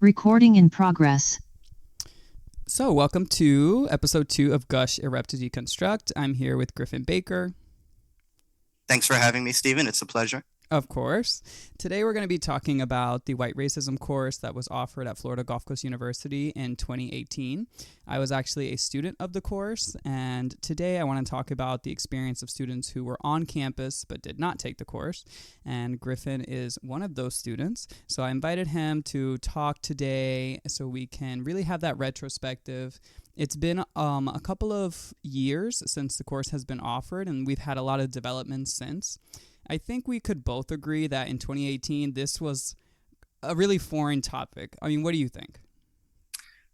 Recording in progress. So, welcome to episode 2 of Gush Erupt to Deconstruct. I'm here with Griffin Baker. Thanks for having me, Stephen. It's a pleasure. Of course. Today we're going to be talking about the white racism course that was offered at Florida Gulf Coast University in 2018. I was actually a student of the course, and today I want to talk about the experience of students who were on campus but did not take the course. And Griffin is one of those students, so I invited him to talk today so we can really have that retrospective. It's been a couple of years since the course has been offered, and we've had a lot of developments since. I think we could both agree that in 2018, this was a really foreign topic. I mean, what do you think?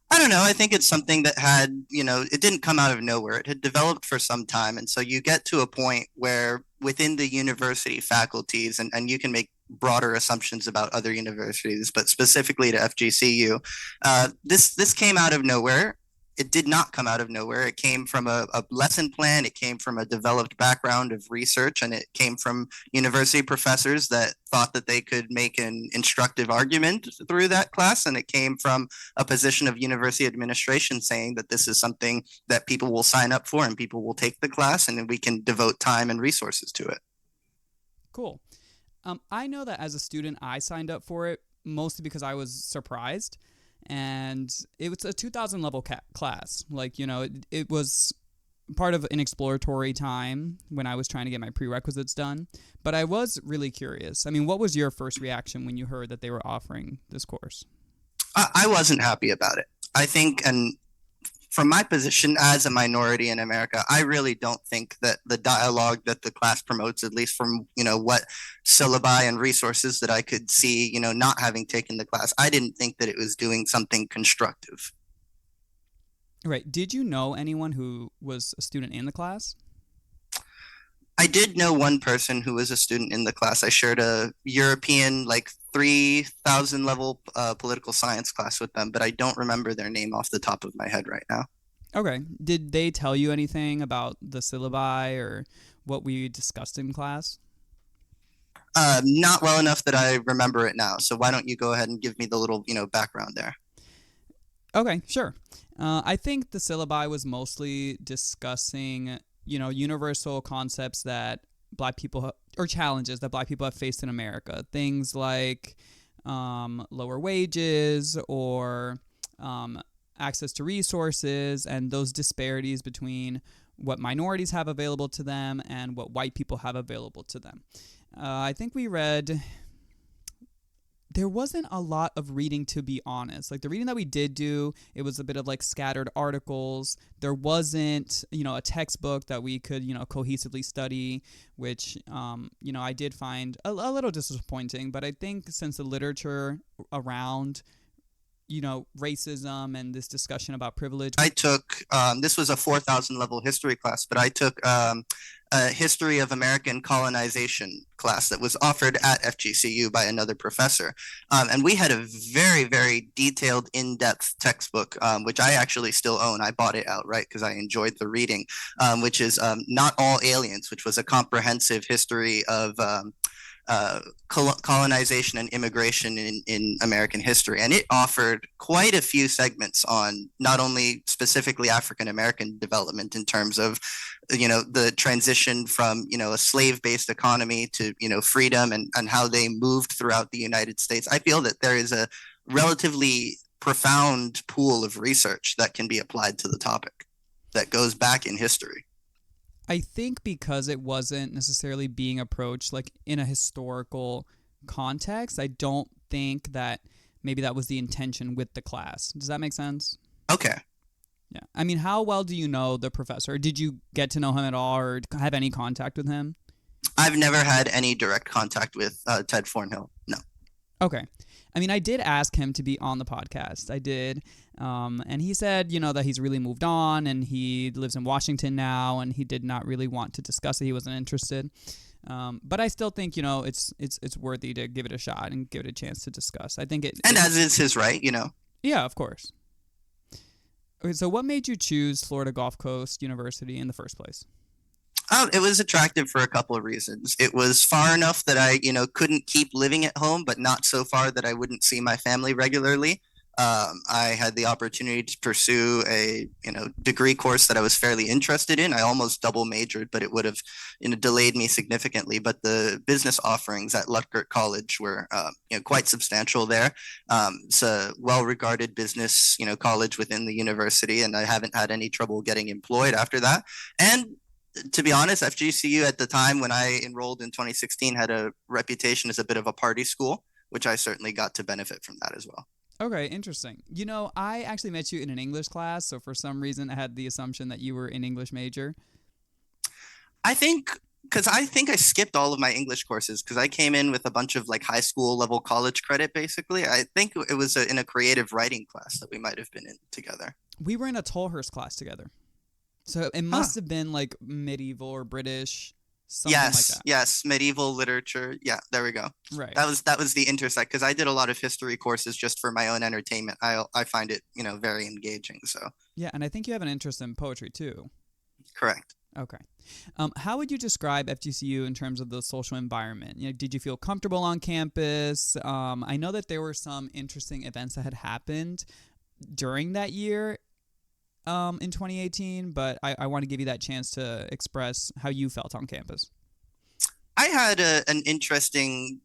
I don't know. I think it's something that had, it didn't come out of nowhere. It had developed for some time. And so you get to a point where within the university faculties, and you can make broader assumptions about other universities, but specifically to FGCU, this came out of nowhere. It did not come out of nowhere. It came from a lesson plan. It came from a developed background of research, and it came from university professors that thought that they could make an instructive argument through that class. And it came from a position of university administration saying that this is something that people will sign up for and people will take the class, and we can devote time and resources to it. Cool. I know that as a student, I signed up for it mostly because I was surprised. And it was a 2000 level class. It was part of an exploratory time when I was trying to get my prerequisites done. But I was really curious. I mean, what was your first reaction when you heard that they were offering this course? I wasn't happy about it. I think, and from my position as a minority in America, I really don't think that the dialogue that the class promotes, at least from, what syllabi and resources that I could see, not having taken the class, I didn't think that it was doing something constructive. Right. Did you know anyone who was a student in the class? I did know one person who was a student in the class. I shared a European, 3,000 level political science class with them, but I don't remember their name off the top of my head right now. Okay. Did they tell you anything about the syllabi or what we discussed in class? Not well enough that I remember it now. So why don't you go ahead and give me the little, background there? Okay, sure. I think the syllabi was mostly discussing universal concepts that Black people or challenges that Black people have faced in America. Things like lower wages or access to resources, and those disparities between what minorities have available to them and what white people have available to them. I think we read... There wasn't a lot of reading, to be honest. The reading that we did do, it was a bit of scattered articles. There wasn't, a textbook that we could, cohesively study, which, I did find a little disappointing. But I think since the literature around, racism and this discussion about privilege. I took, this was a 4,000 level history class, but I took a history of American colonization class that was offered at FGCU by another professor. And we had a very, very detailed, in-depth textbook, which I actually still own. I bought it outright because I enjoyed the reading, which is Not All Aliens, which was a comprehensive history of colonization and immigration in American history. And it offered quite a few segments on not only specifically African American development in terms of, the transition from, a slave-based economy to, freedom and how they moved throughout the United States. I feel that there is a relatively profound pool of research that can be applied to the topic that goes back in history. I think because it wasn't necessarily being approached in a historical context, I don't think that maybe that was the intention with the class. Does that make sense? Okay. Yeah. I mean, how well do you know the professor? Did you get to know him at all or have any contact with him? I've never had any direct contact with Ted Thornhill. No. Okay. I mean, I did ask him to be on the podcast. I did. And he said, that he's really moved on and he lives in Washington now and he did not really want to discuss it. He wasn't interested. But I still think, it's worthy to give it a shot and give it a chance to discuss. I think it... And as is his right, Yeah, of course. Okay, so what made you choose Florida Gulf Coast University in the first place? It was attractive for a couple of reasons. It was far enough that I, couldn't keep living at home, but not so far that I wouldn't see my family regularly. I had the opportunity to pursue a degree course that I was fairly interested in. I almost double majored, but it would have delayed me significantly. But the business offerings at Lutgert College were quite substantial there. It's a well-regarded business college within the university, and I haven't had any trouble getting employed after that. And to be honest, FGCU at the time when I enrolled in 2016 had a reputation as a bit of a party school, which I certainly got to benefit from that as well. Okay, interesting. I actually met you in an English class, so for some reason I had the assumption that you were an English major. I think because I think I skipped all of my English courses because I came in with a bunch of like high school level college credit, basically. I think it was in a creative writing class that we might have been in together. We were in a Tolhurst class together. So it must have been like medieval or British, something like that. Yes, medieval literature. Yeah, there we go. Right. That was the intersect because I did a lot of history courses just for my own entertainment. I find it very engaging. So yeah, and I think you have an interest in poetry too. Correct. Okay. How would you describe FGCU in terms of the social environment? Did you feel comfortable on campus? I know that there were some interesting events that had happened during that year in 2018, but I want to give you that chance to express how you felt on campus. I had an interesting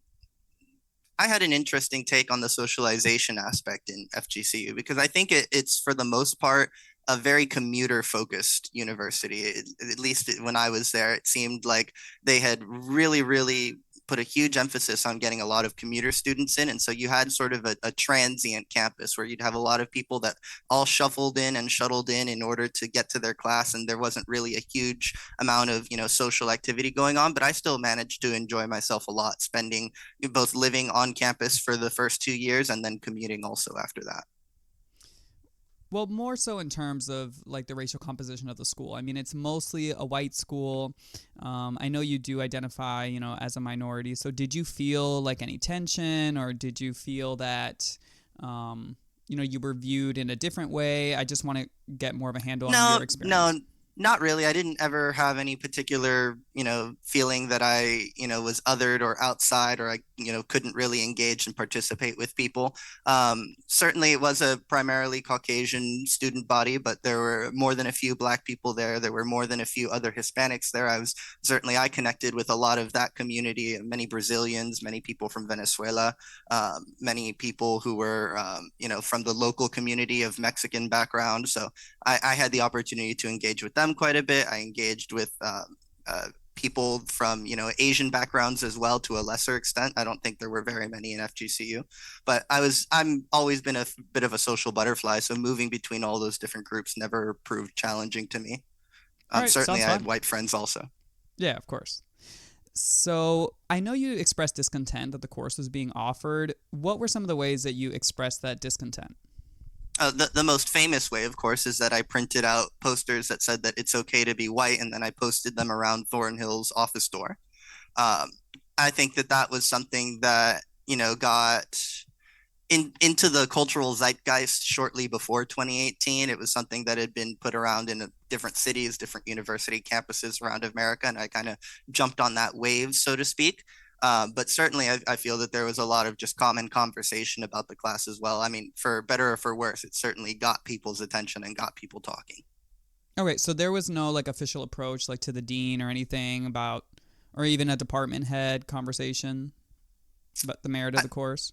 take on the socialization aspect in FGCU because I think it's for the most part a very commuter focused university. At least when I was there, it seemed like they had really, really put a huge emphasis on getting a lot of commuter students in. And so you had sort of a transient campus where you'd have a lot of people that all shuffled in and shuttled in order to get to their class. And there wasn't really a huge amount of, social activity going on, but I still managed to enjoy myself a lot, spending both living on campus for the first 2 years and then commuting also after that. Well, more so in terms of like the racial composition of the school. I mean, it's mostly a white school. I know you do identify, as a minority. So did you feel like any tension, or did you feel that, you were viewed in a different way? I just want to get more of a handle on your experience. No, not really. I didn't ever have any particular, feeling that I, was othered or outside, or I, couldn't really engage and participate with people. Certainly it was a primarily Caucasian student body, but there were more than a few Black people there. There were more than a few other Hispanics there. I connected with a lot of that community, many Brazilians, many people from Venezuela, many people who were, from the local community of Mexican background. So I had the opportunity to engage with them quite a bit. I engaged with people from Asian backgrounds as well to a lesser extent. I don't think there were very many in FGCU, but I'm always been a bit of a social butterfly, so moving between all those different groups never proved challenging to me. Right, certainly I had white friends also. Yeah, of course. So I know you expressed discontent that the course was being offered. What were some of the ways that you expressed that discontent? The most famous way, of course, is that I printed out posters that said that it's okay to be white, and then I posted them around Thornhill's office door. I think that was something that, got into the cultural zeitgeist shortly before 2018. It was something that had been put around in different cities, different university campuses around America, and I kind of jumped on that wave, so to speak. But certainly I feel that there was a lot of just common conversation about the class as well. I mean, for better or for worse, it certainly got people's attention and got people talking. Okay, so there was no like official approach like to the dean or anything about, or even a department head conversation about the merit of the course?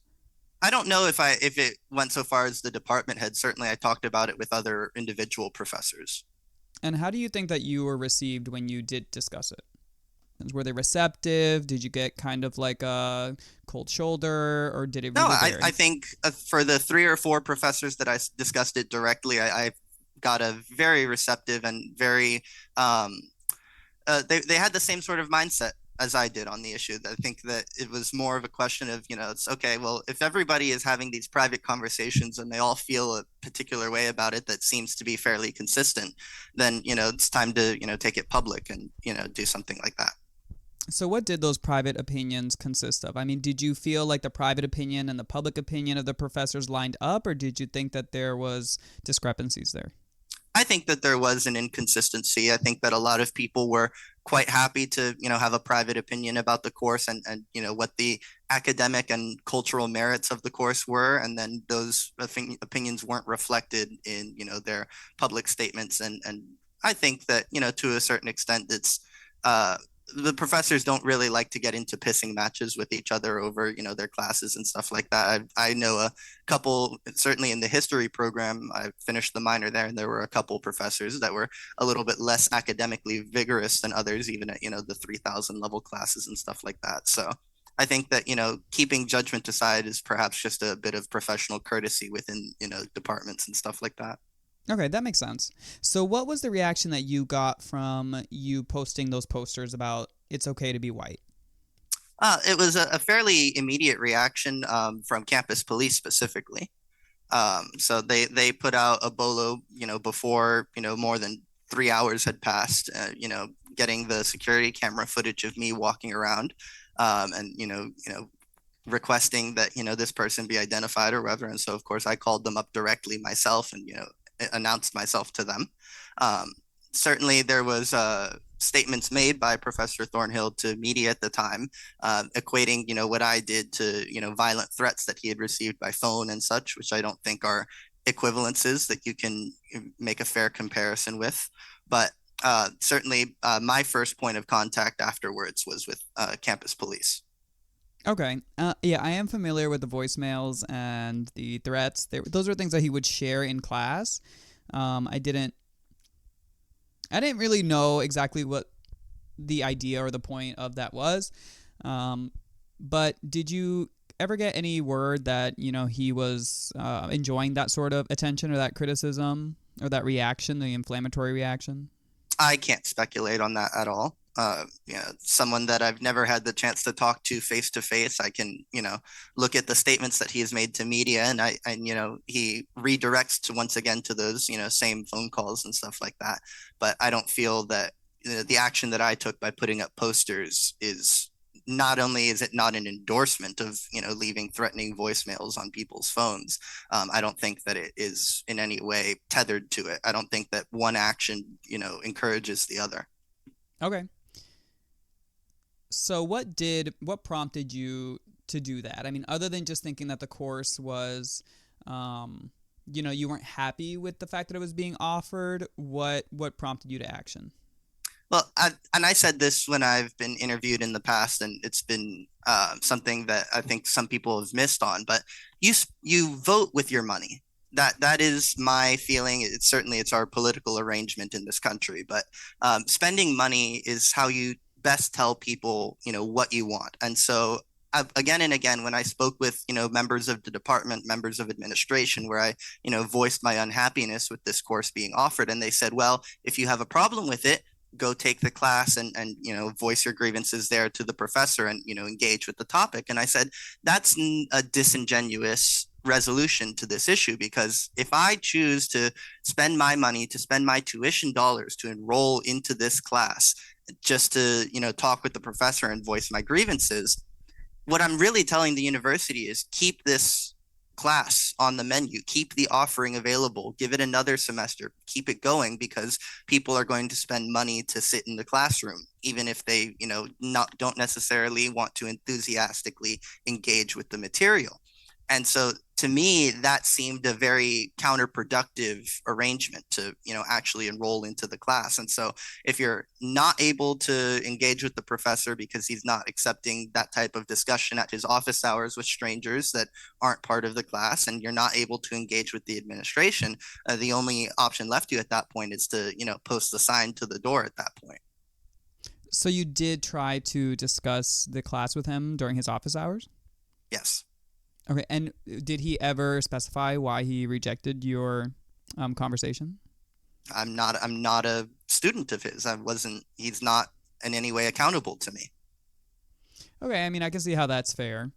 I don't know if it went so far as the department head. Certainly I talked about it with other individual professors. And how do you think that you were received when you did discuss it? Were they receptive? Did you get kind of like a cold shoulder, or did it really vary? I think for the 3 or 4 professors that I discussed it directly, I got a very receptive and very they had the same sort of mindset as I did on the issue. I think that it was more of a question of, it's okay, well, if everybody is having these private conversations and they all feel a particular way about it that seems to be fairly consistent, then, it's time to, take it public and, do something like that. So what did those private opinions consist of? I mean, did you feel like the private opinion and the public opinion of the professors lined up, or did you think that there was discrepancies there? I think that there was an inconsistency. I think that a lot of people were quite happy to, have a private opinion about the course and what the academic and cultural merits of the course were. And then those opinions weren't reflected in, their public statements. And I think that, to a certain extent, uh, the professors don't really like to get into pissing matches with each other over, their classes and stuff like that. I know a couple, certainly in the history program, I finished the minor there, and there were a couple professors that were a little bit less academically vigorous than others, even at, the 3,000 level classes and stuff like that. So I think that, keeping judgment aside is perhaps just a bit of professional courtesy within, departments and stuff like that. Okay, that makes sense. So what was the reaction that you got from you posting those posters about it's okay to be white? It was a fairly immediate reaction from campus police specifically. So they put out a bolo, before, more than 3 hours had passed, getting the security camera footage of me walking around, and, requesting that, this person be identified or whatever. And so, of course, I called them up directly myself and, announced myself to them. Um, Certainly there was statements made by Professor Thornhill to media at the time, equating, what I did to, violent threats that he had received by phone and such, which I don't think are equivalences that you can make a fair comparison with. But certainly my first point of contact afterwards was with campus police. Okay. Yeah, I am familiar with the voicemails and the threats. Those are things that he would share in class. I didn't really know exactly what the idea or the point of that was. But did you ever get any word that, he was enjoying that sort of attention or that criticism or that reaction, the inflammatory reaction? I can't speculate on that at all. Someone that I've never had the chance to talk to face, I can, look at the statements that he has made to media, and he redirects to once again to those, same phone calls and stuff like that. But I don't feel that the action that I took by putting up posters is not only is it not an endorsement of leaving threatening voicemails on people's phones. I don't think that it is in any way tethered to it. I don't think that one action encourages the other. Okay. So what prompted you to do that? I mean, other than just thinking that the course was, you weren't happy with the fact that it was being offered, what prompted you to action? Well, I said this when I've been interviewed in the past, and it's been something that I think some people have missed on. But you vote with your money. That is my feeling. It's our political arrangement in this country. But spending money is how you best tell people, what you want. And so again and again, when I spoke with, members of the department, members of administration, where I, voiced my unhappiness with this course being offered, and they said, well, if you have a problem with it, go take the class and voice your grievances there to the professor and engage with the topic. And I said that's a disingenuous resolution to this issue, because if I choose to spend my money, to spend my tuition dollars to enroll into this class just to talk with the professor and voice my grievances, what I'm really telling the university is keep this class on the menu, keep the offering available, give it another semester, keep it going, because people are going to spend money to sit in the classroom, even if they don't necessarily want to enthusiastically engage with the material. And so to me, that seemed a very counterproductive arrangement to, actually enroll into the class. And so if you're not able to engage with the professor because he's not accepting that type of discussion at his office hours with strangers that aren't part of the class, and you're not able to engage with the administration, the only option left to you at that point is to, post a sign to the door at that point. So you did try to discuss the class with him during his office hours? Yes. Okay, and did he ever specify why he rejected your conversation? I'm not a student of his. He's not in any way accountable to me. Okay, I mean, I can see how that's fair.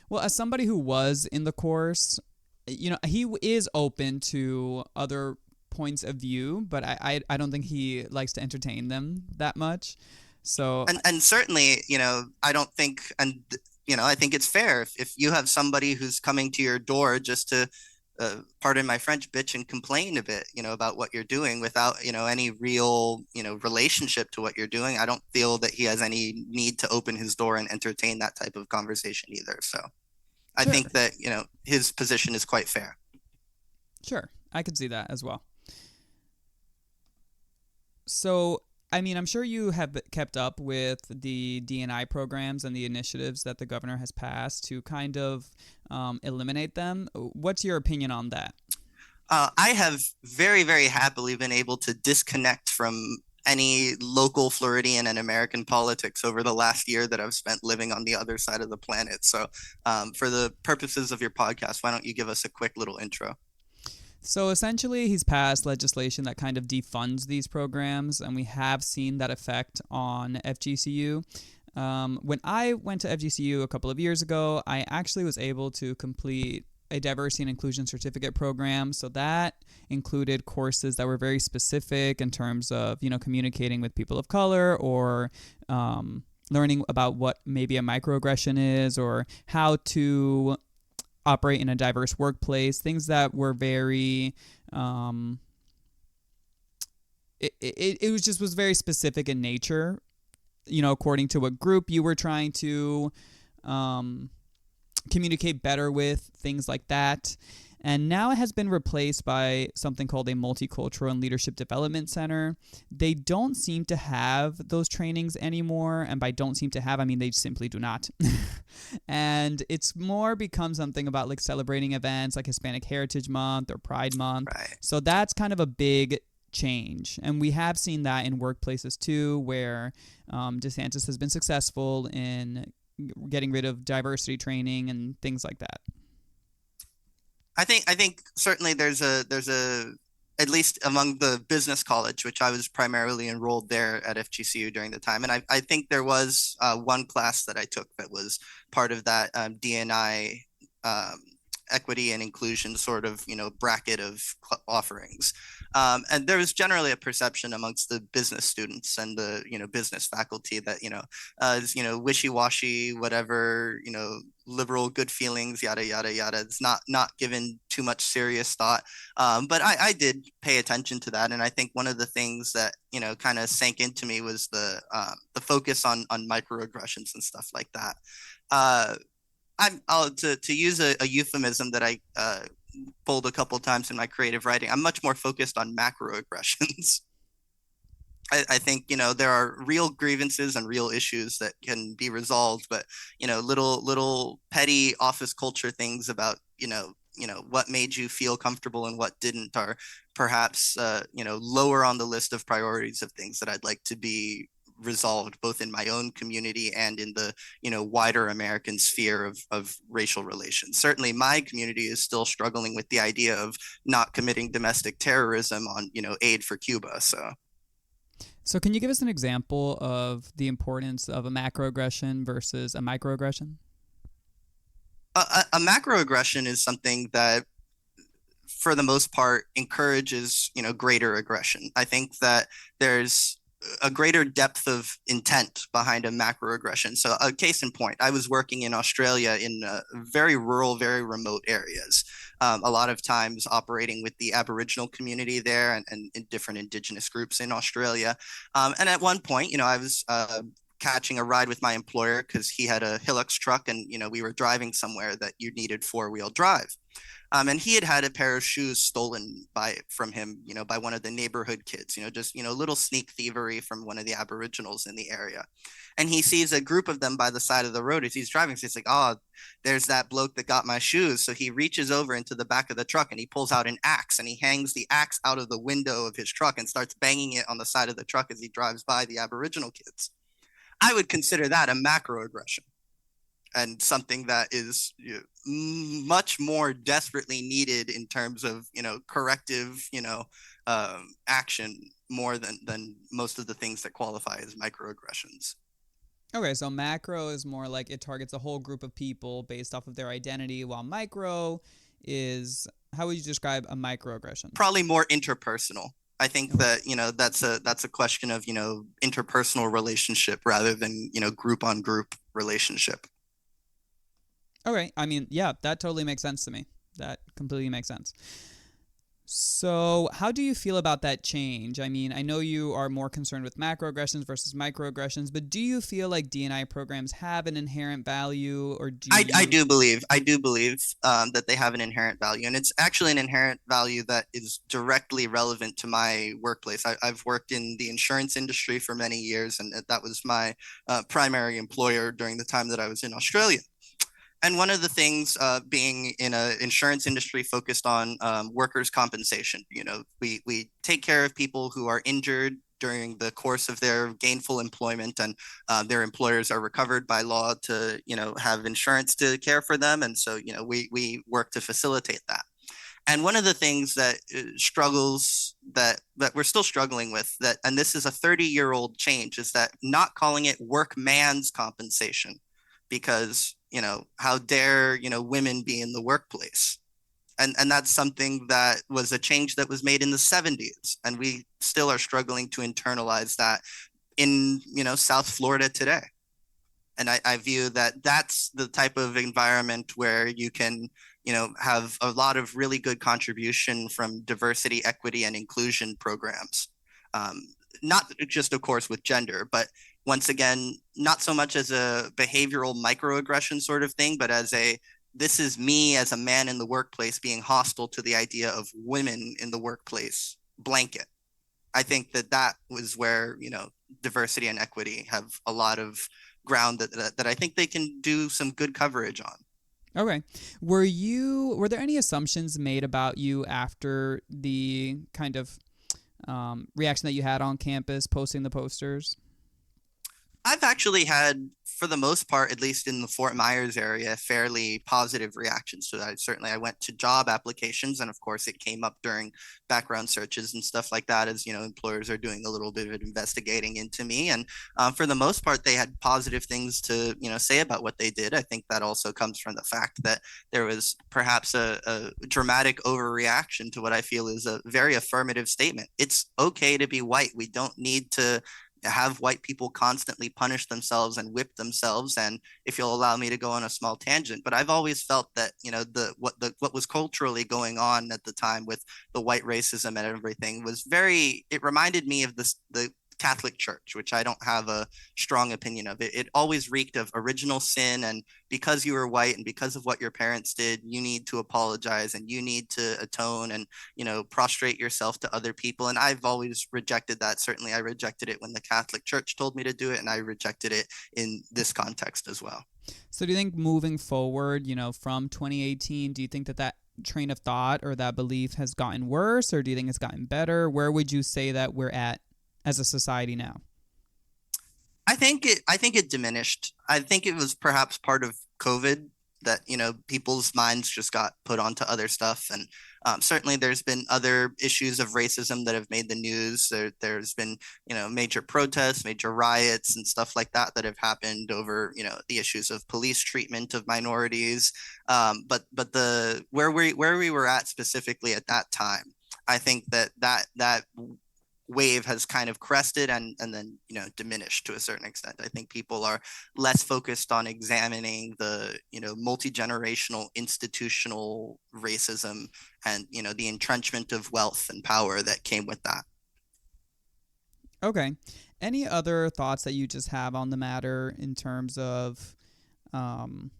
Well, as somebody who was in the course, he is open to other points of view, but I don't think he likes to entertain them that much. So and certainly, I don't think, and I think it's fair if you have somebody who's coming to your door just to pardon my French, bitch and complain a bit, about what you're doing without, any real, relationship to what you're doing. I don't feel that he has any need to open his door and entertain that type of conversation either. So I Sure, think that, his position is quite fair. sure. I could see that as well. So, I mean, I'm sure you have kept up with the D&I programs and the initiatives that the governor has passed to kind of eliminate them. What's your opinion on that? I have very, very happily been able to disconnect from any local Floridian and American politics over the last year that I've spent living on the other side of the planet. So, for the purposes of your podcast, why don't you give us a quick little intro? So essentially, he's passed legislation that kind of defunds these programs, and we have seen that effect on FGCU. When I went to FGCU a couple of years ago, I actually was able to complete a diversity and inclusion certificate program. So that included courses that were very specific in terms of, communicating with people of color or learning about what maybe a microaggression is or how to operate in a diverse workplace, things that were very it was very specific in nature, according to what group you were trying to communicate better with, things like that. And now it has been replaced by something called a Multicultural and Leadership Development Center. They don't seem to have those trainings anymore. And by don't seem to have, I mean they simply do not. And it's more become something about like celebrating events like Hispanic Heritage Month or Pride Month. Right. So that's kind of a big change. And we have seen that in workplaces too, where DeSantis has been successful in getting rid of diversity training and things like that. I think certainly there's a at least among the business college, which I was primarily enrolled there at FGCU during the time, and I think there was one class that I took that was part of that DNI equity and inclusion sort of bracket of offerings, and there was generally a perception amongst the business students and the business faculty that is wishy-washy, whatever, liberal good feelings, yada yada yada. It's not given too much serious thought, but I did pay attention to that, and I think one of the things that kind of sank into me was the focus on microaggressions and stuff like that. I'll to use a euphemism that I pulled a couple of times in my creative writing. I'm much more focused on macroaggressions. I think there are real grievances and real issues that can be resolved, but little petty office culture things about what made you feel comfortable and what didn't are perhaps lower on the list of priorities of things that I'd like to be resolved both in my own community and in the wider American sphere of racial relations. Certainly my community is still struggling with the idea of not committing domestic terrorism on aid for Cuba. So can you give us an example of the importance of a macroaggression versus a microaggression? A macroaggression is something that for the most part encourages greater aggression. I think that there's a greater depth of intent behind a macroaggression. So a case in point, I was working in Australia in very rural, very remote areas, a lot of times operating with the Aboriginal community there and in different indigenous groups in Australia. And at one point, I was catching a ride with my employer because he had a Hilux truck and, we were driving somewhere that you needed four-wheel drive. And he had a pair of shoes stolen from him, by one of the neighborhood kids, just, little sneak thievery from one of the Aboriginals in the area. And he sees a group of them by the side of the road as he's driving. So he's like, oh, there's that bloke that got my shoes. So he reaches over into the back of the truck and he pulls out an axe and he hangs the axe out of the window of his truck and starts banging it on the side of the truck as he drives by the Aboriginal kids. I would consider that a macroaggression and something that is much more desperately needed in terms of corrective action more than most of the things that qualify as microaggressions. Okay, so macro is more like it targets a whole group of people based off of their identity, while micro is, how would you describe a microaggression? Probably more interpersonal. I think that that's a question of interpersonal relationship rather than group on group relationship. Okay, I mean, yeah, that totally makes sense to me. That completely makes sense. So, how do you feel about that change? I mean, I know you are more concerned with macroaggressions versus microaggressions, but do you feel like D&I programs have an inherent value, or do I you? do believe that they have an inherent value, and it's actually an inherent value that is directly relevant to my workplace. I've worked in the insurance industry for many years, and that was my primary employer during the time that I was in Australia. And one of the things, being in an insurance industry focused on workers' compensation, we take care of people who are injured during the course of their gainful employment, and their employers are recovered by law to, have insurance to care for them. And so, we work to facilitate that. And one of the things that struggles that we're still struggling with, that, and this is a 30-year-old change, is that not calling it workman's compensation, because how dare women be in the workplace, and that's something that was a change that was made in the 70s, and we still are struggling to internalize that in South Florida today. And I view that that's the type of environment where you can have a lot of really good contribution from diversity, equity, and inclusion programs. um, Not just, of course, with gender, but once again, not so much as a behavioral microaggression sort of thing, but as a, this is me as a man in the workplace being hostile to the idea of women in the workplace blanket. I think that was where diversity and equity have a lot of ground that I think they can do some good coverage on. Okay. Were there any assumptions made about you after the kind of reaction that you had on campus posting the posters? I've actually had, for the most part, at least in the Fort Myers area, fairly positive reactions to that. I went to job applications, and of course, it came up during background searches and stuff like that, as employers are doing a little bit of investigating into me. And for the most part, they had positive things to say about what they did. I think that also comes from the fact that there was perhaps a dramatic overreaction to what I feel is a very affirmative statement. It's okay to be white. We don't need to have white people constantly punish themselves and whip themselves. And if you'll allow me to go on a small tangent, but I've always felt that what was culturally going on at the time with the white racism and everything was very, it reminded me of the Catholic Church, which I don't have a strong opinion of. It always reeked of original sin, and because you were white and because of what your parents did, you need to apologize and you need to atone and prostrate yourself to other people. And I've always rejected that. Certainly, I rejected it when the Catholic Church told me to do it, and I rejected it in this context as well. So do you think moving forward, from 2018, do you think that train of thought or that belief has gotten worse, or do you think it's gotten better? Where would you say that we're at as a society now? I think it diminished. I think it was perhaps part of COVID that people's minds just got put onto other stuff, and certainly there's been other issues of racism that have made the news. There's been major protests, major riots, and stuff like that that have happened over the issues of police treatment of minorities. But the where we were at specifically at that time, I think that wave has kind of crested and then diminished to a certain extent. I think people are less focused on examining the multi-generational institutional racism and the entrenchment of wealth and power that came with that. Okay. Any other thoughts that you just have on the matter in terms of um,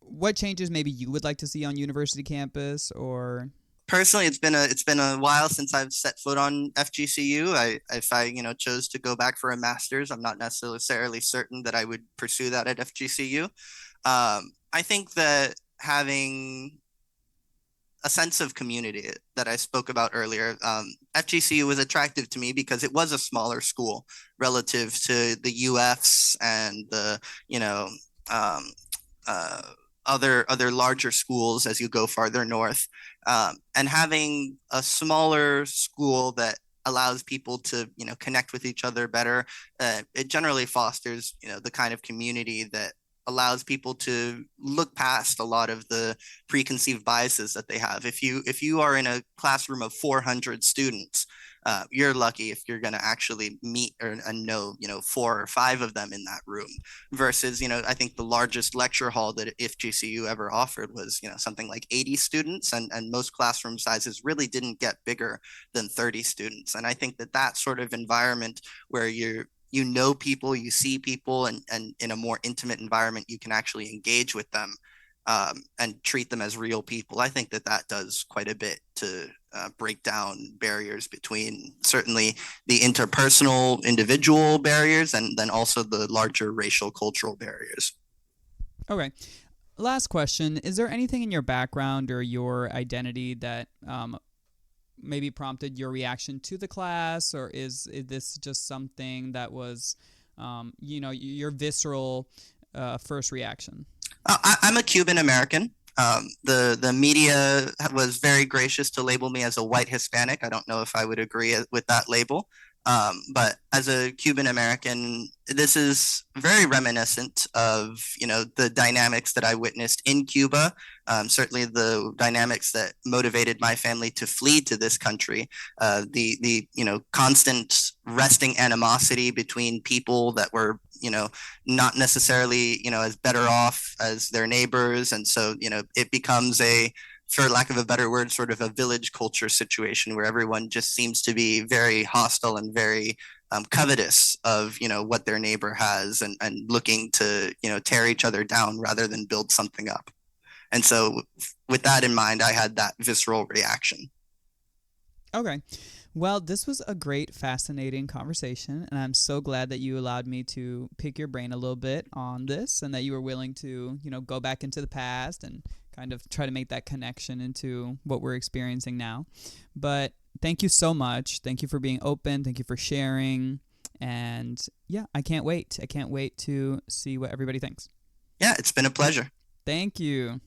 what changes maybe you would like to see on university campus or? Personally, it's been a while since I've set foot on FGCU. If I chose to go back for a master's, I'm not necessarily certain that I would pursue that at FGCU. I think that having a sense of community that I spoke about earlier, FGCU was attractive to me because it was a smaller school relative to the UFs and the um, uh, other larger schools as you go farther north. And having a smaller school that allows people to connect with each other better, it generally fosters the kind of community that allows people to look past a lot of the preconceived biases that they have. If you are in a classroom of 400 students, You're lucky if you're going to actually meet or know, 4 or 5 of them in that room. Versus, I think the largest lecture hall that FGCU ever offered was, something like 80 students, and most classroom sizes really didn't get bigger than 30 students. And I think that sort of environment where people, you see people, and in a more intimate environment, you can actually engage with them, and treat them as real people. I think that does quite a bit to break down barriers between certainly the interpersonal individual barriers, and then also the larger racial cultural barriers. Okay. Last question. Is there anything in your background or your identity that maybe prompted your reaction to the class, or is this just something that was, your visceral first reaction? I'm a Cuban American. The media was very gracious to label me as a white Hispanic. I don't know if I would agree with that label. But as a Cuban American, this is very reminiscent of, the dynamics that I witnessed in Cuba. Certainly the dynamics that motivated my family to flee to this country. The constant resting animosity between people that were, not necessarily, as better off as their neighbors. And so, it becomes for lack of a better word, sort of a village culture situation where everyone just seems to be very hostile and very covetous of, what their neighbor has, and looking to, tear each other down rather than build something up. And so with that in mind, I had that visceral reaction. Okay. Well, this was a great, fascinating conversation, and I'm so glad that you allowed me to pick your brain a little bit on this, and that you were willing to, go back into the past and kind of try to make that connection into what we're experiencing now. But thank you so much. Thank you for being open. Thank you for sharing. And yeah, I can't wait. I can't wait to see what everybody thinks. Yeah, it's been a pleasure. Thank you.